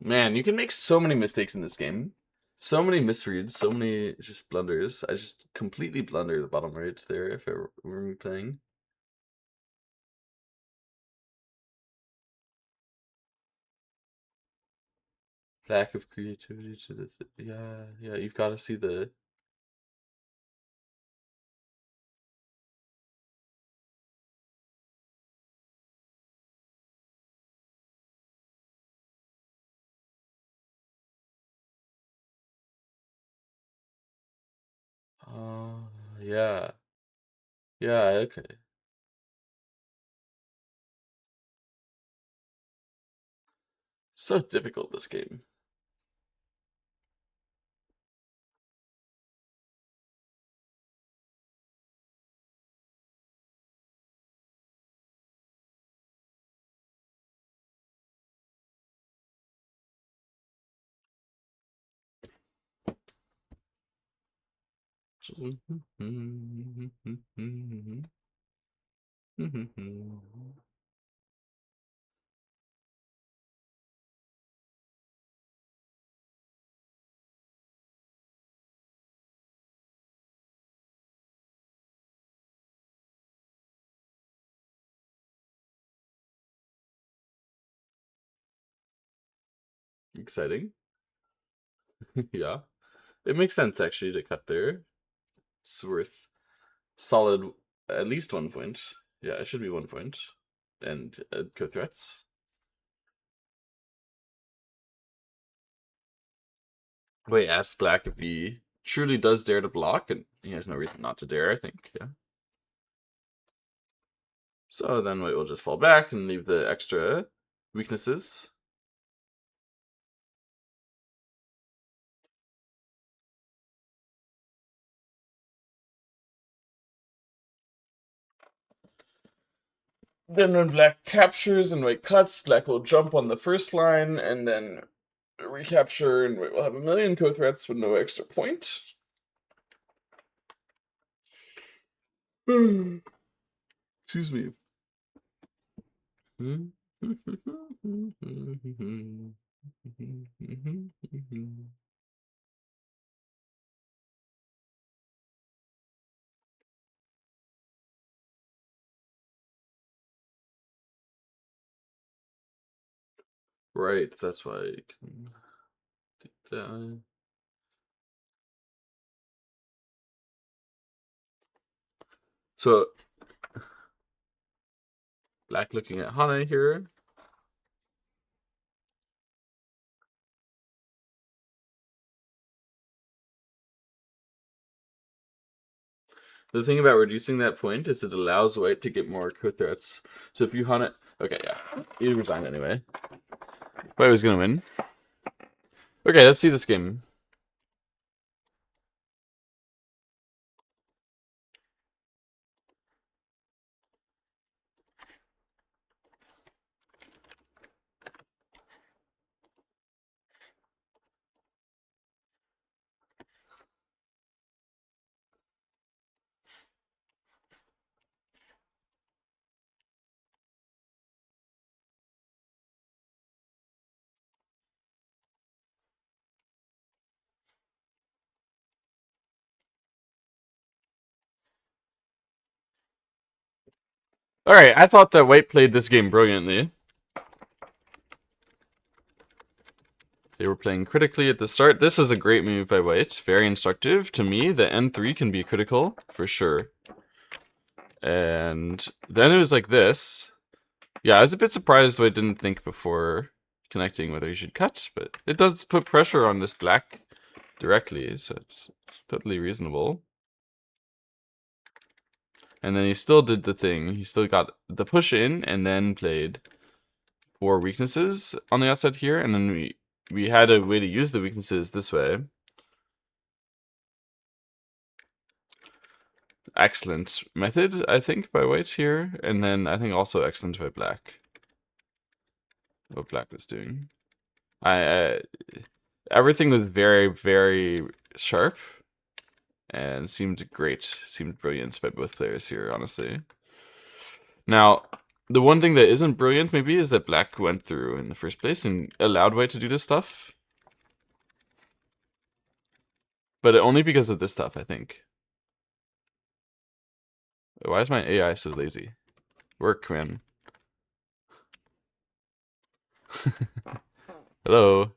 A: Man, you can make so many mistakes in this game. So many misreads, so many just blunders. I just completely blundered the bottom right there if I were me playing. Lack of creativity to the... yeah, you've got to see the... Uh, yeah. Yeah, okay. So difficult, this game. Exciting. Yeah. It makes sense, actually, to cut there. It's worth solid at least 1 point. Yeah, it should be 1 point. And co-threats. Wait, ask Black if he truly does dare to block, and he has no reason not to dare, I think. Yeah. So then White will just fall back and leave the extra weaknesses. Then when Black captures and White cuts, Black will jump on the first line and then recapture, and White will have a million co-threats with no extra point. Excuse me. Right, that's why I can take that. So Black looking at Hana here. The thing about reducing that point is it allows White to get more co-threats. So if you Hana, okay, yeah, you resigned anyway. White was gonna win. Okay, let's see this game. All right, I thought that White played this game brilliantly. They were playing critically at the start. This was a great move by White. Very instructive. To me, the N3 can be critical, for sure. And then it was like this. Yeah, I was a bit surprised White didn't think before connecting whether he should cut, but it does put pressure on this Black directly, so it's totally reasonable. And then he still did the thing. He still got the push in and then played 4 weaknesses on the outside here, and then we had a way to use the weaknesses this way. Excellent method, I think, by White here, and then I think also excellent by Black. What Black was doing. I everything was very, very sharp and seemed great, seemed brilliant by both players here, honestly. Now, the one thing that isn't brilliant, maybe, is that Black went through in the first place and allowed White to do this stuff. But only because of this stuff, I think. Why is my AI so lazy? Work, man. Hello.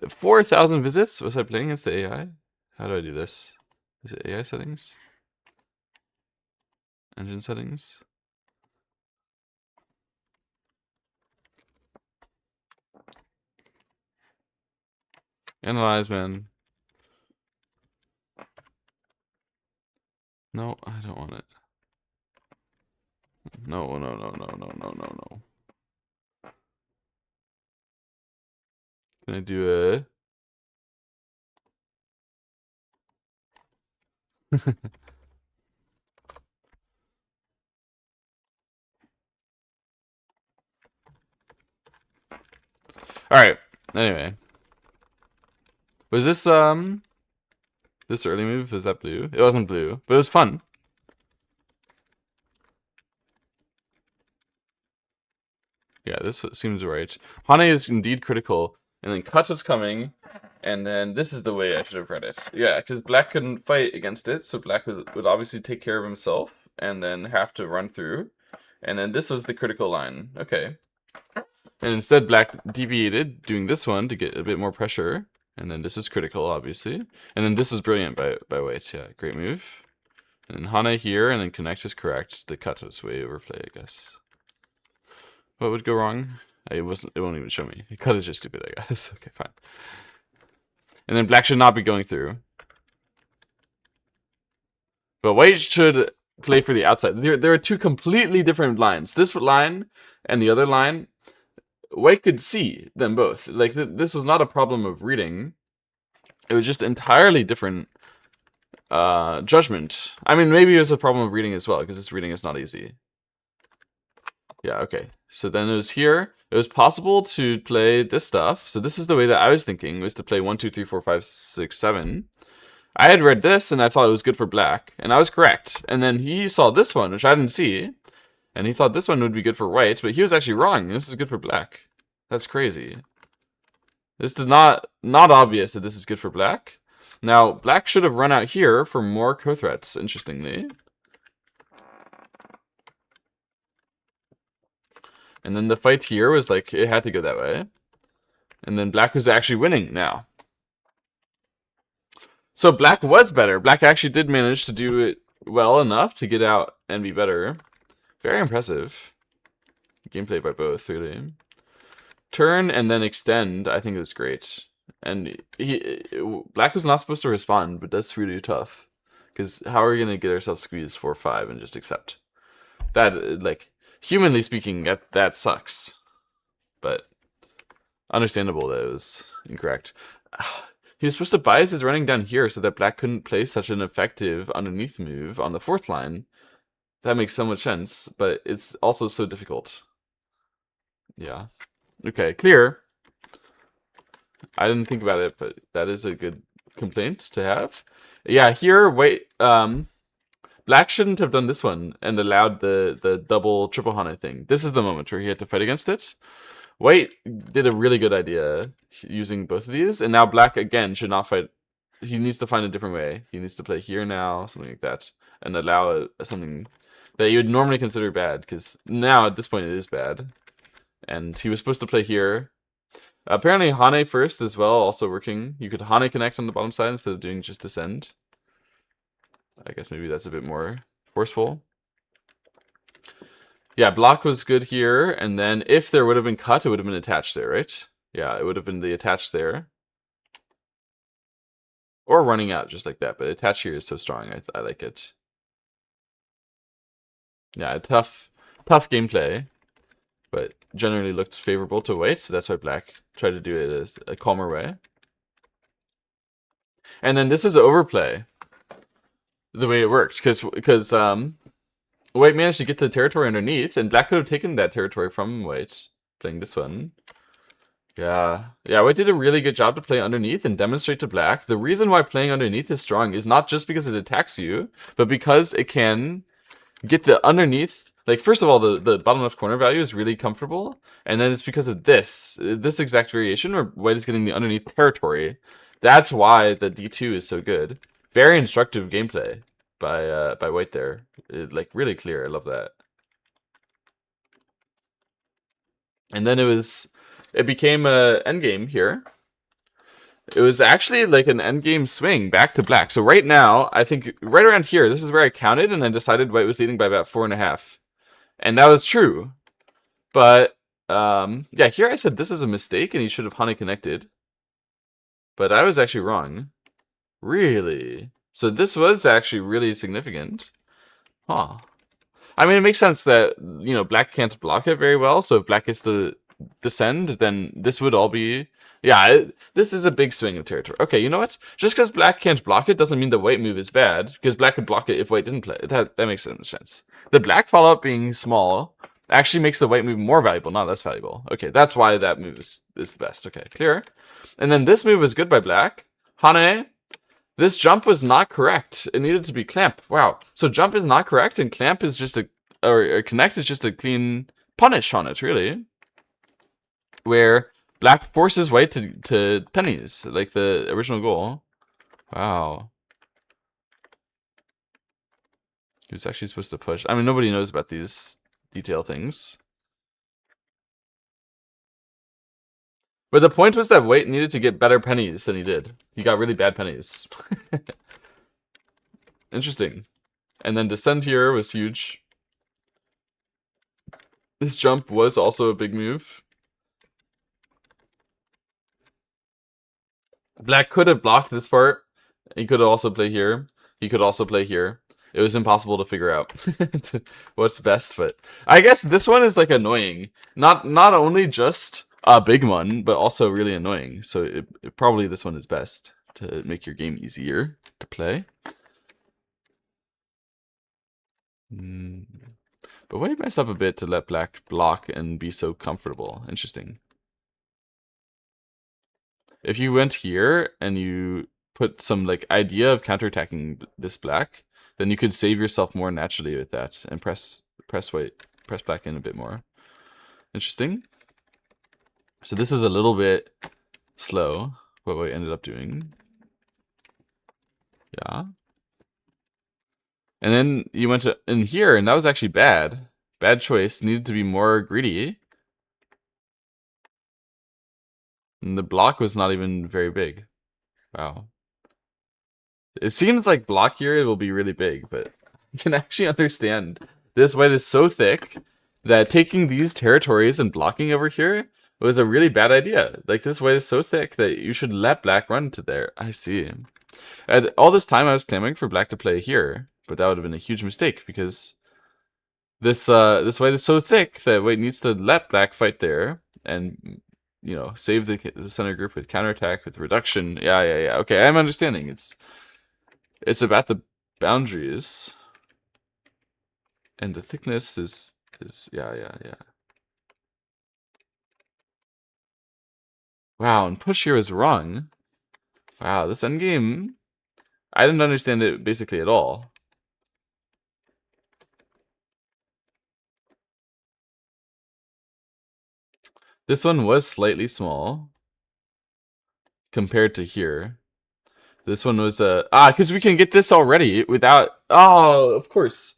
A: 4,000 visits? Was I playing against the AI? How do I do this? Is it AI settings? Engine settings? Analyze, man. No, I don't want it. No, no, no, no, no, no, no, no. Can I do a... Alright, anyway. Was this, this early move? Was that blue? It wasn't blue, but it was fun. Yeah, this seems right. Hane is indeed critical, and then cut is coming, and then this is the way I should have read it. Yeah, because black couldn't fight against it, so black would obviously take care of himself, and then have to run through. And then this was the critical line. Okay. And instead black deviated, doing this one to get a bit more pressure. And then this is critical, obviously. And then this is brilliant by white. Yeah, great move. And then Hane here, and then connect is correct. The cut was way overplay, I guess. What would go wrong? It won't even show me. The cut is just stupid, I guess. Okay, fine. And then black should not be going through. But white should play for the outside. There are two completely different lines. This line and the other line, white could see them both. Like, this was not a problem of reading. It was just entirely different judgment. I mean, maybe it was a problem of reading as well, because this reading is not easy. Yeah, okay. So then it was here. It was possible to play this stuff. So this is the way that I was thinking, was to play 1, 2, 3, 4, 5, 6, 7. I had read this, and I thought it was good for black, and I was correct. And then he saw this one, which I didn't see, and he thought this one would be good for white, but he was actually wrong. This is good for black. That's crazy. This is not obvious that this is good for black. Now, black should have run out here for more co-threats, interestingly. And then the fight here was like, it had to go that way. And then black was actually winning now. So black was better. Black actually did manage to do it well enough to get out and be better. Very impressive. Gameplay by both, really. Turn and then extend, I think it was great. And black was not supposed to respond, but that's really tough. Because how are we going to get ourselves squeezed 4-5 and just accept? That, like, humanly speaking, that sucks. But understandable that it was incorrect. He was supposed to bias his running down here so that black couldn't play such an effective underneath move on the 4th line. That makes so much sense, but it's also so difficult. Yeah. Okay, clear. I didn't think about it, but that is a good complaint to have. Yeah, here, wait, black shouldn't have done this one and allowed the double triple Hane thing. This is the moment where he had to fight against it. White did a really good idea using both of these, and now black, again, should not fight. He needs to find a different way. He needs to play here now, something like that, and allow something that you would normally consider bad, because now, at this point, it is bad. And he was supposed to play here. Apparently, Hane first as well, also working. You could Hane connect on the bottom side instead of doing just descend. I guess maybe that's a bit more forceful. Yeah, block was good here, and then if there would have been cut, it would have been attached there, right? Yeah, it would have been the attached there. Or running out, just like that, but attached here is so strong, I like it. Yeah, tough gameplay, but generally looked favorable to white, so that's why black tried to do it as a calmer way. And then this was overplay, the way it worked, because white managed to get the territory underneath, and black could have taken that territory from white, playing this one. Yeah, white did a really good job to play underneath and demonstrate to black. The reason why playing underneath is strong is not just because it attacks you, but because it can get the underneath. Like, first of all, the bottom left corner value is really comfortable, and then it's because of this exact variation where white is getting the underneath territory. That's why the D2 is so good. Very instructive gameplay by white there. Like, really clear. I love that. And then it became a endgame here. It was actually like an endgame swing back to black. So right now, I think right around here, this is where I counted, and I decided white was leading by about 4.5. And that was true. But, yeah, here I said this is a mistake, and he should have Hane connected. But I was actually wrong. Really? So this was actually really significant. Huh. I mean, it makes sense that, black can't block it very well, so if black gets to descend, then this would all be... Yeah, this is a big swing of territory. Okay, you know what? Just because black can't block it doesn't mean the white move is bad, because black could block it if white didn't play it. That makes sense. The black follow-up being small actually makes the white move more valuable, not less valuable. Okay, that's why that move is the best. Okay, clear. And then this move is good by black. Hane, this jump was not correct. It needed to be clamp. Wow. So jump is not correct, and clamp is just or connect is just a clean punish on it, really. Where black forces white to pennies, like the original goal. Wow. He was actually supposed to push. I mean, nobody knows about these detail things. But the point was that white needed to get better pennies than he did. He got really bad pennies. Interesting. And then descend here was huge. This jump was also a big move. Black could have blocked this part. He could also play here. He could also play here. It was impossible to figure out what's best, but I guess this one is like annoying. Not only just a big one, but also really annoying. So probably this one is best to make your game easier to play. But white messed up a bit to let black block and be so comfortable. Interesting. If you went here and you put some like idea of counterattacking this black, then you could save yourself more naturally with that and press black in a bit more. Interesting. So this is a little bit slow, what we ended up doing. Yeah. And then you went in here, and that was actually bad. Bad choice. Needed to be more greedy. And the block was not even very big. Wow. It seems like block here will be really big, but you can actually understand this white is so thick that taking these territories and blocking over here was a really bad idea. Like, this white is so thick that you should let black run to there. I see. And all this time I was clamoring for black to play here, but that would have been a huge mistake because this white is so thick that white needs to let black fight there and, save the center group with counterattack, with reduction. Yeah. Okay, I'm understanding. It's about the boundaries, and the thickness is yeah. Wow, and push here is wrong. Wow, this endgame, I didn't understand it basically at all. This one was slightly small compared to here. This one was because we can get this already without. Oh, of course.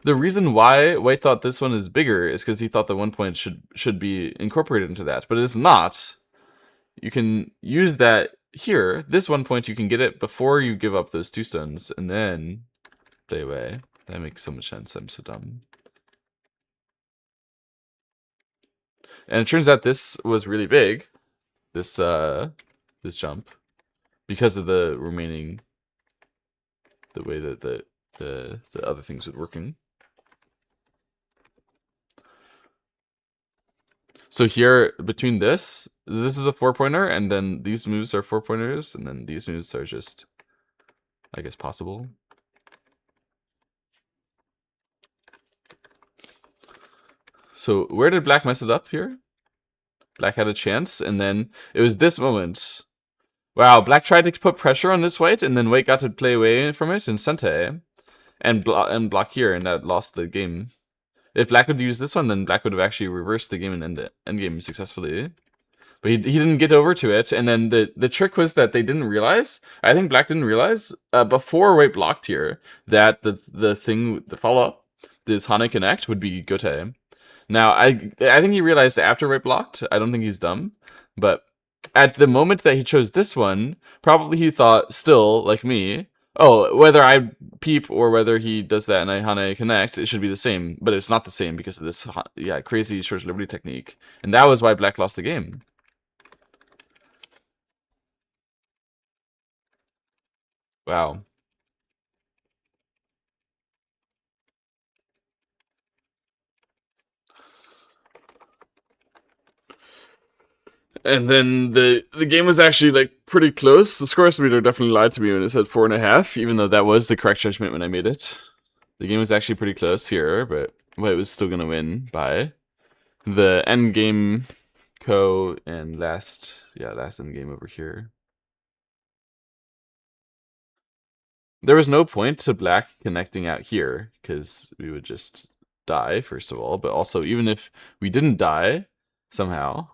A: The reason why White thought this one is bigger is because he thought the 1 point should be incorporated into that, but it is not. You can use that here. This 1 point, you can get it before you give up those 2 stones, and then play away. That makes so much sense. I'm so dumb. And it turns out this was really big. This jump, because of the remaining, the way that the other things were working. So here, between this is a 4-pointer, and then these moves are 4-pointers, and then these moves are just, I guess, possible. So where did black mess it up here? Black had a chance, and then it was this moment. Wow, black tried to put pressure on this white, and then white got to play away from it, and sente, and block here, and that lost the game. If black would use this one, then black would have actually reversed the game and endgame successfully. But he didn't get over to it, and then the trick was that they didn't realize. I think black didn't realize before white blocked here that the follow up, this Hane connect would be Gote. Now I think he realized after white blocked. I don't think he's dumb, but at the moment that he chose this one, probably he thought still like me. Oh, whether I peep or whether he does that and I Hane connect, it should be the same. But it's not the same because of this crazy short liberty technique, and that was why black lost the game. Wow. And then the game was actually like pretty close. The score estimator definitely lied to me when it said 4.5, even though that was the correct judgment when I made it. The game was actually pretty close here, but it was still gonna win by the end game co and last end game over here. There was no point to black connecting out here because we would just die first of all, but also even if we didn't die somehow,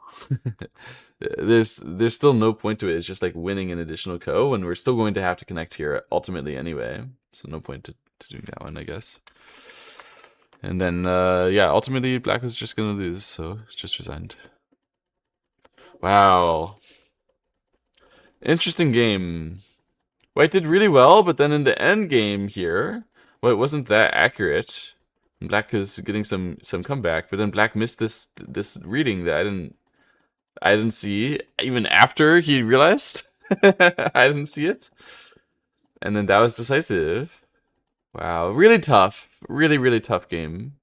A: there's still no point to it. It's just like winning an additional co, and we're still going to have to connect here ultimately anyway. So no point to doing that one, I guess. And then yeah, ultimately black was just gonna lose, so just resigned. Wow, interesting game. White did really well, but then in the end game here, well, it wasn't that accurate. Black was getting some comeback, but then black missed this reading that I didn't see even after he realized. I didn't see it. And then that was decisive. Wow, really tough. Really, really tough game.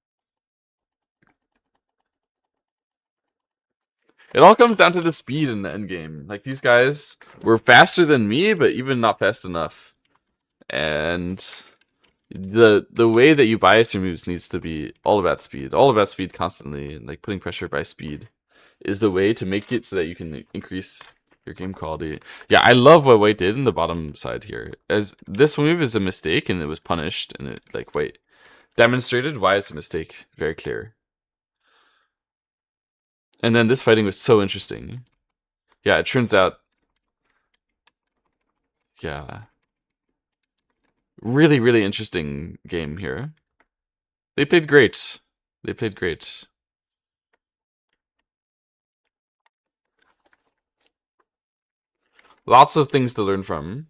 A: It all comes down to the speed in the end game. Like, these guys were faster than me, but even not fast enough. And the way that you bias your moves needs to be all about speed constantly, and like putting pressure by speed is the way to make it so that you can increase your game quality. Yeah, I love what white did in the bottom side here, as this move is a mistake and it was punished, and it like white demonstrated why it's a mistake very clear. And then this fighting was so interesting. Yeah, it turns out, yeah, really, really interesting game here. They played great. They played great. Lots of things to learn from.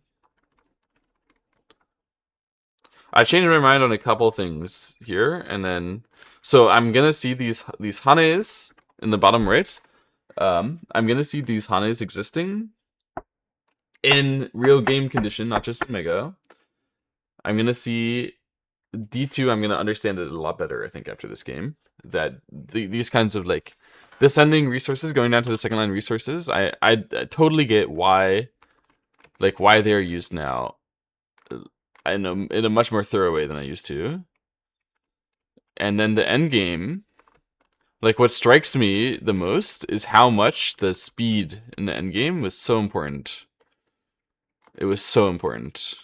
A: I changed my mind on a couple things here, and then so I'm gonna see these hanes in the bottom right. I'm gonna see these hanes existing in real game condition, not just Mega. I'm gonna see D2. I'm gonna understand it a lot better, I think, after this game. That these kinds of like descending resources going down to the second line resources, I totally get why they're used now. I know in a much more thorough way than I used to. And then the end game, like what strikes me the most is how much the speed in the end game was so important. It was so important.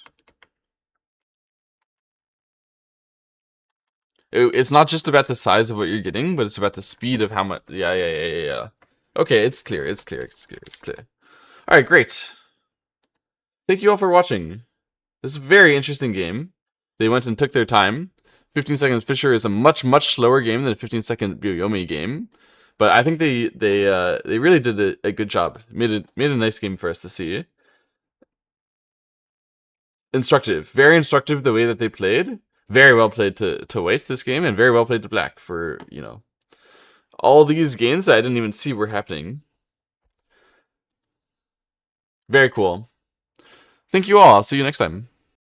A: It's not just about the size of what you're getting, but it's about the speed of how much. Yeah. Okay, it's clear. It's clear. All right, great. Thank you all for watching. This is a very interesting game. They went and took their time. 15 Seconds Fisher is a much slower game than a 15-second Byoyomi game, but I think they really did a good job. Made a nice game for us to see. Instructive, very instructive the way that they played. Very well played to white this game, and very well played to black for, you know, all these games that I didn't even see were happening. Very cool. Thank you all. I'll see you next time.